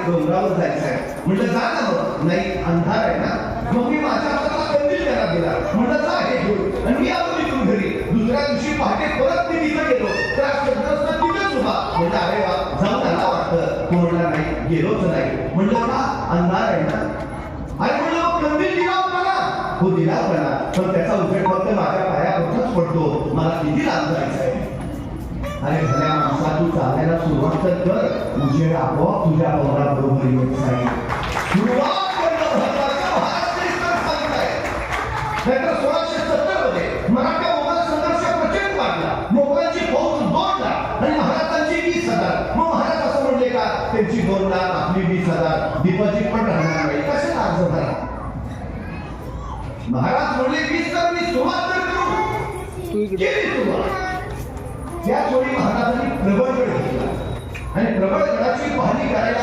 डोंगरावर जायचंय. म्हटलं जा ना मग. नाही अंधार आहे ना. मग मी माझ्या हाताला कंदील त्याला दिला. म्हटलं जा हे घेऊन. आणि मी आलो तिथून घरी. दुसऱ्या दिवशी पहाटे परत मी तिथं गेलो तर तिथेच उभा. म्हटलं अरे वा जाऊन आला वाटतं. तो म्हटला नाही गेलोच नाही. म्हटलं का अंधार आहे ना. अरे म्हटलं कंदील दिला होता ना. हो दिला होता ना पण त्याचा उजेड फक्त माझ्या पायावरच पडतो. मला किती लांब जायचंय. अरे भल्या माणसा तू चालायला सुरुवात तर कर. उजेड आपोआप तुझ्या पौराबरोबर येत जाईल. सुरुवात करणं महत्वाचं. महाराष्ट्र सांगताय. नाहीतर 1670 मध्ये मराठा मोगल संघर्ष प्रचंड वाढला. मोगलांची फौज 2 लाख आणि महाराजांची 20,000. मग महाराज असं म्हणले का त्यांची 2 लाख आपली 20,000 डिपॉझिट पण राहणार नाही. कसे अर्ज भरा. महाराज म्हणले 20 तर मी सुरुवात तर करू. केली सुरुवात. त्याच वेळी महाराजांनी प्रबळगड घेतला आणि प्रबळगडाची पाहणी करायला